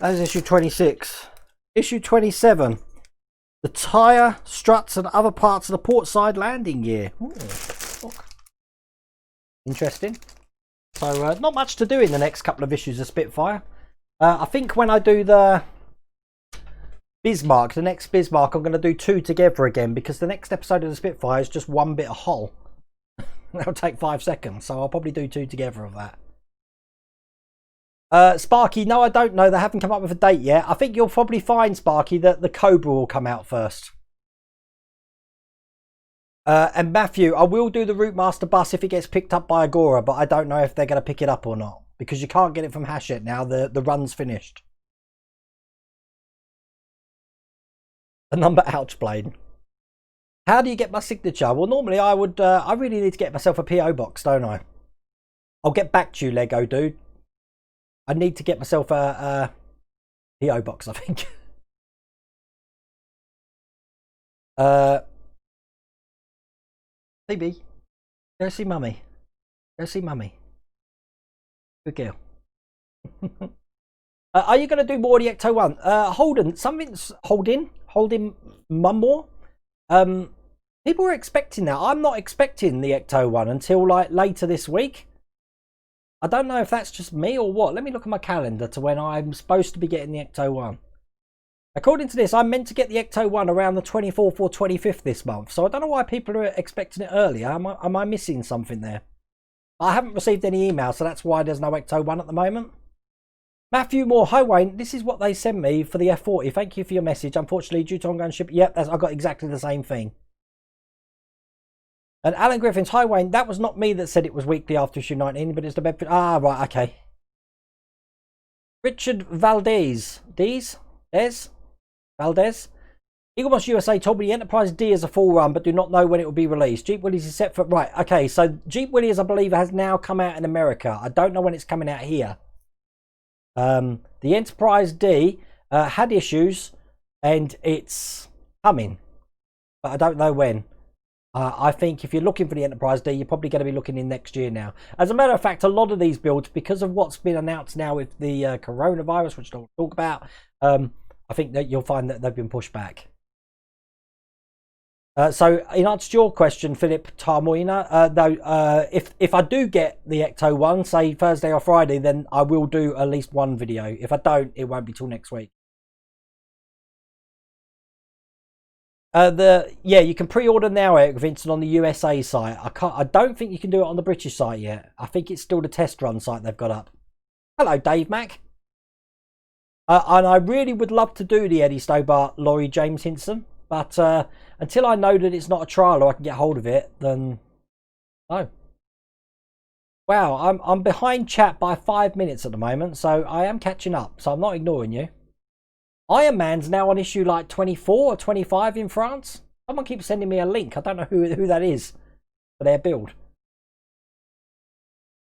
That is issue 26. Issue 27. The tyre, struts and other parts of the portside landing gear. Ooh, look. Interesting. So not much to do in the next couple of issues of Spitfire. I think when I do the Bismarck, the next Bismarck, I'm going to do 2 together again because the next episode of the Spitfire is just one bit of hull. That'll take 5 seconds, so I'll probably do 2 together of that. Sparky, no, I don't know. They haven't come up with a date yet. I think you'll probably find, Sparky, that the Cobra will come out first. And Matthew, I will do the Route Master bus if it gets picked up by Agora, but I don't know if they're going to pick it up or not because you can't get it from Hachette now. The run's finished. A number ouch blade. How do you get my signature? Well, normally I would. I really need to get myself a PO box, don't I? I'll get back to you, Lego dude. I need to get myself a PO box, I think. Phoebe, go see mummy. Go see mummy. Good girl. Are you going to do more of the Ecto 1? Holden, something's holding mum more. People are expecting that. I'm not expecting the Ecto 1 until like later this week. I don't know if that's just me or what. Let me look at my calendar to when I'm supposed to be getting the Ecto 1. According to this, I'm meant to get the Ecto 1 around the 24th or 25th this month. So I don't know why people are expecting it earlier. Am I missing something there? I haven't received any emails, so that's why there's no Ecto 1 at the moment. Matthew Moore, hi Wayne, this is what they sent me for the F40. Thank you for your message. Unfortunately, due to ongoing shipping, yep, I got exactly the same thing. And Alan Griffins, hi Wayne, that was not me that said it was weekly after issue 19, but it's the Bedford. Ah, right, okay. Richard Valdez, Valdez. Eaglemoss USA told me the Enterprise D is a full run, but do not know when it will be released. Jeep Willys is set for... Right, okay, so Jeep Willys, I believe, has now come out in America. I don't know when it's coming out here. The Enterprise D had issues, and it's coming. But I don't know when. I think if you're looking for the Enterprise D, you're probably going to be looking in next year now. As a matter of fact, a lot of these builds, because of what's been announced now with the coronavirus, which I'll talk about, I think that you'll find that they've been pushed back. So in answer to your question, Philip Tarmoina, no, if I do get the Ecto one, say Thursday or Friday, then I will do at least one video. If I don't, it won't be till next week. Yeah, you can pre-order now, Eric Vincent, on the USA site. I don't think you can do it on the British site yet. I think it's still the test run site they've got up. Hello, Dave Mack. And I really would love to do the Eddie Stobart, Laurie James Hinson, but until I know that it's not a trial or I can get hold of it, then no. Wow, I'm behind chat by 5 minutes at the moment, so I am catching up. So I'm not ignoring you. Iron Man's now on issue like 24 or 25 in France. Someone keeps sending me a link. I don't know who that is for their build.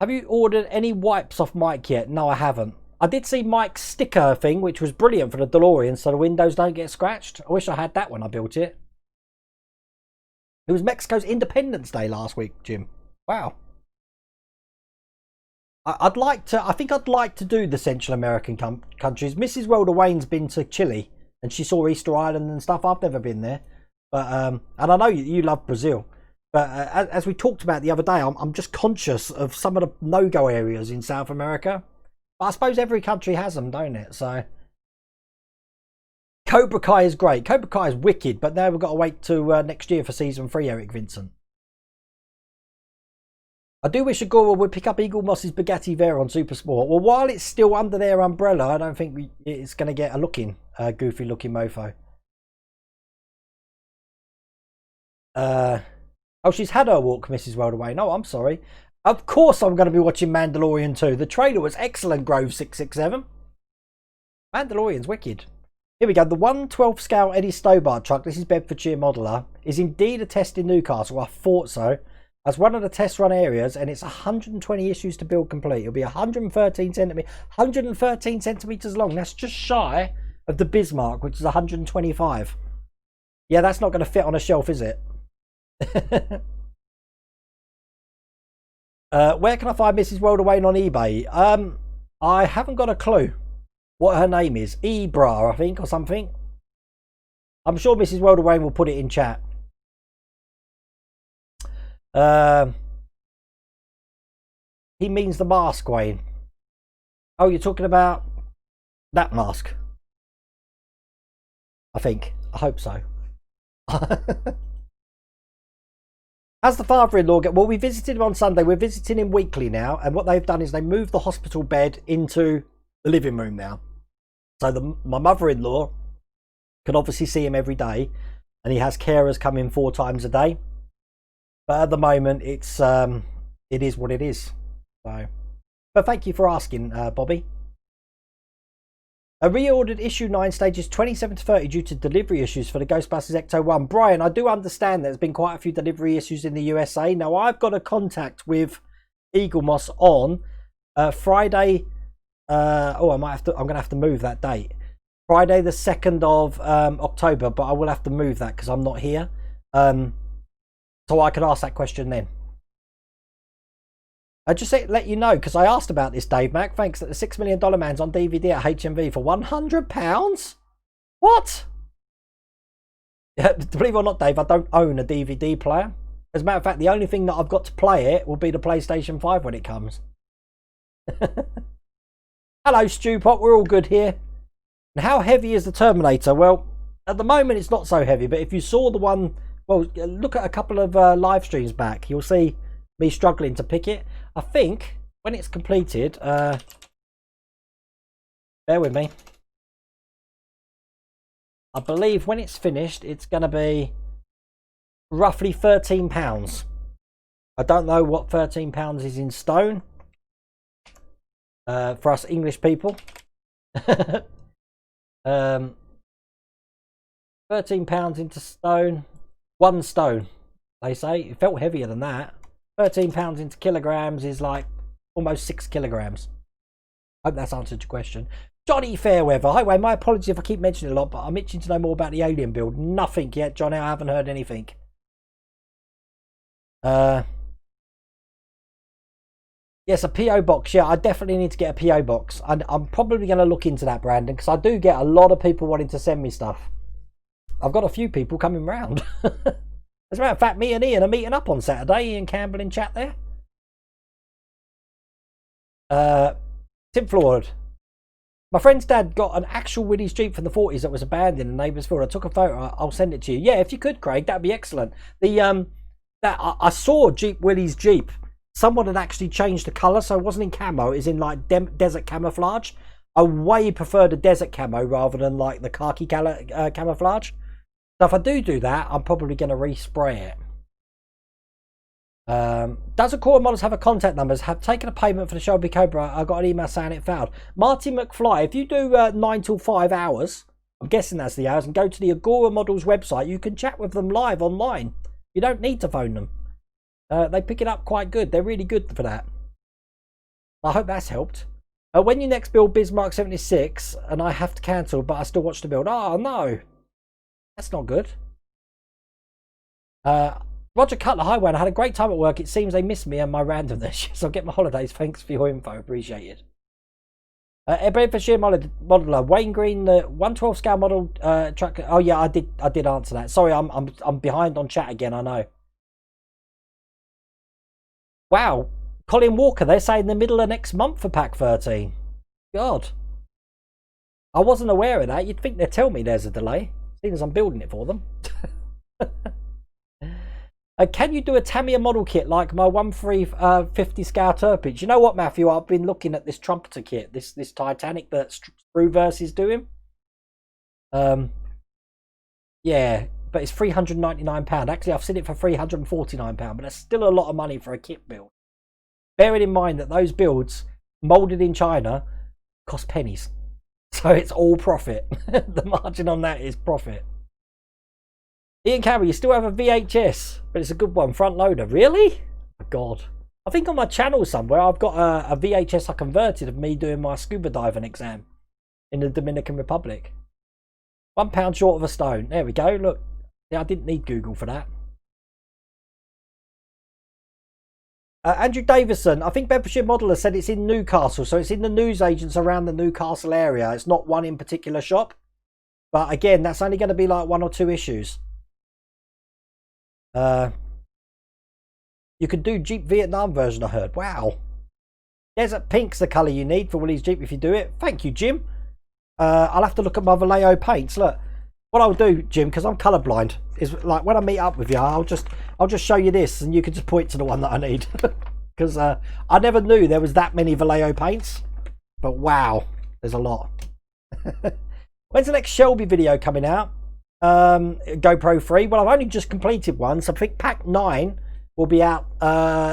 Have you ordered any wipes off Mike yet? No, I haven't. I did see Mike's sticker thing, which was brilliant for the DeLorean, so the windows don't get scratched. I wish I had that when I built it. It was Mexico's Independence Day last week, Jim. Wow. I'd like to. I think I'd like to do the Central American countries. Mrs. Welder Wayne's been to Chile and she saw Easter Island and stuff. I've never been there, but and I know you love Brazil. But as we talked about the other day, I'm just conscious of some of the no-go areas in South America. But I suppose every country has them, don't it? So Cobra Kai is great. Cobra Kai is wicked, but now we've got to wait to next year for season 3. Eric Vincent. I do wish Agora would pick up Eagle Moss's Bugatti Veyron on Super Sport. Well, while it's still under their umbrella, I don't think it's going to get a goofy looking mofo. Oh, she's had her walk, Mrs. Weldaway. No, I'm sorry. Of course I'm going to be watching Mandalorian 2. The trailer was excellent, Grove667. Mandalorian's wicked. Here we go. The 1/12 scale Eddie Stobart truck, this is Bedfordshire Modeler, is indeed a test in Newcastle. I thought so. As one of the test run areas, and it's 120 issues to build complete. It'll be 113 centimeters long. That's just shy of the Bismarck, which is 125. Yeah, that's not going to fit on a shelf, is it? Where can I find Mrs. Weldaway on eBay? I haven't got a clue what her name is. Ebra, I think, or something. I'm sure Mrs. Weldaway will put it in chat. He means the mask, Wayne. Oh, you're talking about that mask? I think. I hope so. How's the father-in-law get? Well, we visited him on Sunday. We're visiting him weekly now, and what they've done is they moved the hospital bed into the living room now. So my mother-in-law can obviously see him every day, and he has carers come in 4 times a day. But at the moment, it is what it is. So, but thank you for asking, Bobby. A reordered issue 9 stages 27 to 30 due to delivery issues for the Ghostbusters Ecto 1. Brian, I do understand there's been quite a few delivery issues in the USA. Now, I've got a contact with Eagle Moss on Friday. I'm going to have to move that date. Friday the 2nd of October, but I will have to move that because I'm not here. So I could ask that question then. I just let you know, because I asked about this, Dave Mack. Thanks that the $6 Million Man's on DVD at HMV for £100. What? Yeah, believe it or not, Dave, I don't own a DVD player. As a matter of fact, the only thing that I've got to play it will be the PlayStation 5 when it comes. Hello, Stewpot. We're all good here. And how heavy is the Terminator? Well, at the moment, it's not so heavy. But if you saw the one... Well, look at a couple of live streams back. You'll see me struggling to pick it. I think when it's completed, bear with me. I believe when it's finished, it's going to be roughly £13. I don't know what £13 is in stone for us English people. £13 into stone. 1 stone, they say. It felt heavier than that. £13 into kilograms is like almost 6 kilograms. Hope that's answered your question. Johnny Fairweather. Hi, Wayne. My apologies if I keep mentioning it a lot, but I'm itching to know more about the alien build. Nothing yet, Johnny. I haven't heard anything. Yes, a PO box. Yeah, I definitely need to get a PO box. I'm probably going to look into that, Brandon, because I do get a lot of people wanting to send me stuff. I've got a few people coming round. As a matter of fact, me and Ian are meeting up on Saturday. Ian Campbell in chat there. Tim Floyd. My friend's dad got an actual Willys Jeep from the 40s that was abandoned in Neighboursfield. I took a photo. I'll send it to you. Yeah, if you could, Craig, that'd be excellent. I saw Willys Jeep. Someone had actually changed the colour, so it wasn't in camo. It was in like desert camouflage. I way prefer the desert camo rather than like the khaki camouflage. So if I do that, I'm probably going to respray it. Does Agora Models have a contact numbers? Have taken a payment for the Shelby Cobra. I got an email saying it failed. Marty McFly, if you do 9 till 5 hours, I'm guessing that's the hours, and go to the Agora Models website, you can chat with them live online. You don't need to phone them. They pick it up quite good. They're really good for that. I hope that's helped. When you next build Bismarck 76 and I have to cancel, but I still watch the build. Oh no, that's not good. Roger Cutler, hi Wayne. I had a great time at work. It seems they miss me and my randomness. So I'll get my holidays. Thanks for your info. Appreciate it. Bedfordshire modeler Wayne Green, the 112 scale model truck. Oh yeah, I did answer that. Sorry, I'm behind on chat again. I know. Wow, Colin Walker. They're saying the middle of next month for pack 13. God, I wasn't aware of that. You'd think they'd tell me there's a delay, seeing as I'm building it for them. Can you do a Tamiya model kit like my 1350 Scout Turpage? You know what, Matthew? I've been looking at this trumpeter kit, this Titanic that Screwverse is doing. Yeah, but it's £399. Actually, I've seen it for £349, but that's still a lot of money for a kit build. Bearing in mind that those builds, moulded in China, cost pennies. So it's all profit. The margin on that is profit. Ian Cameron, you still have a VHS, but it's a good one, front loader. Really? Oh, God. I think on my channel somewhere I've got a VHS I converted of me doing my scuba diving exam in the Dominican Republic. £1 short of a stone. There we go. Look, yeah, I didn't need Google for that. Andrew Davison, I think Bedfordshire Modeler said it's in Newcastle, so it's in the newsagents around the Newcastle area. It's not one in particular shop, but again, that's only going to be like 1 or 2 issues. You could do Jeep Vietnam version, I heard. Wow. Desert Pink's the colour you need for Willys Jeep if you do it. Thank you, Jim. I'll have to look at my Vallejo paints. Look, what I'll do, Jim, because I'm colourblind, is like when I meet up with you, I'll just show you this and you can just point to the one that I need. Because I never knew there was that many Vallejo paints. But wow, there's a lot. When's the next Shelby video coming out? GoPro 3. Well, I've only just completed one, so I think pack 9 will be out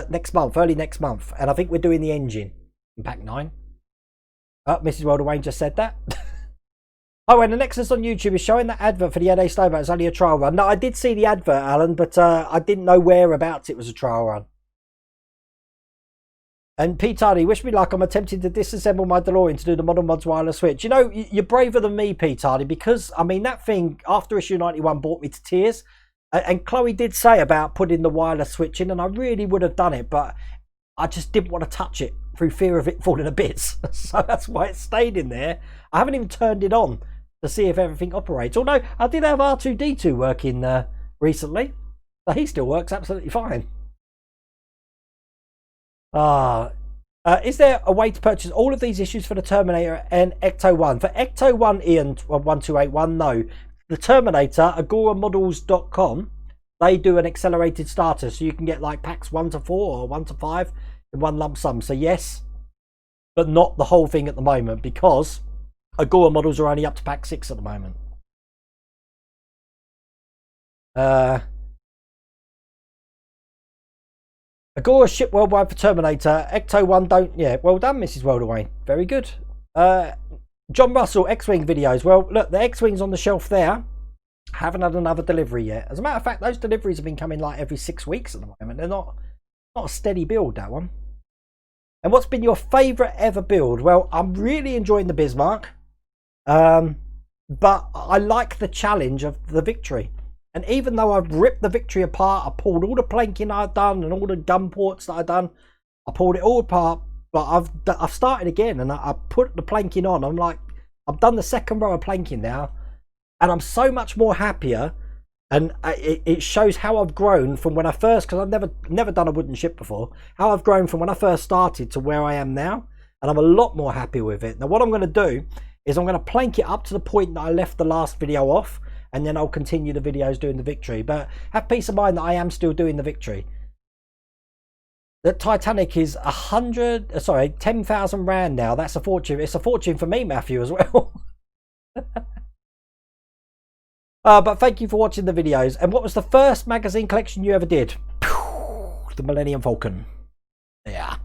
next month, early next month, and I think we're doing the engine in pack 9. Oh, Mrs. Wilder Wayne just said that. Oh, and the Nexus on YouTube is showing that advert for the NA Snowboat. It's only a trial run. No, I did see the advert, Alan, but I didn't know whereabouts it was a trial run. And Pete Hardy, wish me luck. I'm attempting to disassemble my DeLorean to do the Model Mods wireless switch. You know, you're braver than me, Pete Hardy, because, I mean, that thing, after issue 91, brought me to tears. And Chloe did say about putting the wireless switch in, and I really would have done it, but I just didn't want to touch it through fear of it falling to bits. So that's why it stayed in there. I haven't even turned it on to see if everything operates. Although, I did have R2-D2 working recently. So he still works absolutely fine. Is there a way to purchase all of these issues for the Terminator and Ecto 1? For Ecto 1, Ian 1281, no. The Terminator, agoramodels.com, they do an accelerated starter, so you can get like packs 1 to 4 or 1 to 5 in one lump sum. So yes, but not the whole thing at the moment, because Agora models are only up to pack 6 at the moment. Agora ship worldwide for Terminator. Ecto 1 don't. Yeah, well done, Mrs. Welderwayne. Very good. John Russell, X-Wing videos. Well, look, the X-Wing's on the shelf there. Haven't had another delivery yet. As a matter of fact, those deliveries have been coming like every 6 weeks at the moment. They're not a steady build, that one. And what's been your favourite ever build? Well, I'm really enjoying the Bismarck. But I like the challenge of the Victory. And even though I've ripped the Victory apart, I pulled all the planking I've done and all the gun ports that I've done. I pulled it all apart, but I've started again and I put the planking on. I'm like, I've done the second row of planking now. And I'm so much more happier. And it shows how I've grown from when I first, because I've never done a wooden ship before, how I've grown from when I first started to where I am now. And I'm a lot more happy with it. Now, what I'm going to do is I'm going to plank it up to the point that I left the last video off, and then I'll continue the videos doing the victory. But have peace of mind that I am still doing the victory. The Titanic is 10,000 rand now. That's a fortune. It's a fortune for me, Matthew, as well. But thank you for watching the videos. And what was the first magazine collection you ever did? The Millennium Falcon. Yeah.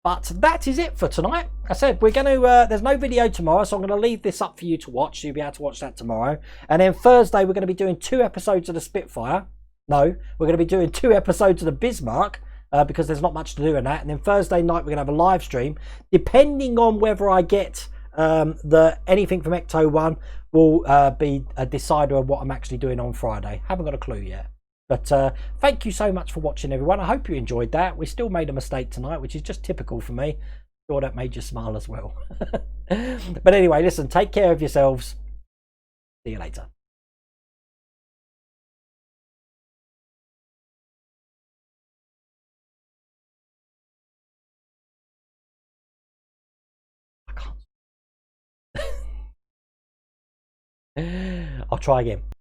But that is it for tonight. I said we're going to, there's no video tomorrow, so I'm going to leave this up for you to watch. So you'll be able to watch that tomorrow. And then Thursday, we're going to be doing 2 episodes of the Spitfire. No, we're going to be doing 2 episodes of the Bismarck. Because there's not much to do in that. And then Thursday night, we're going to have a live stream. Depending on whether I get anything from Ecto 1 will be a decider of what I'm actually doing on Friday. Haven't got a clue yet. But thank you so much for watching, everyone. I hope you enjoyed that. We still made a mistake tonight, which is just typical for me. Sure, that made you smile as well. But anyway, listen, take care of yourselves. See you later. I'll try again.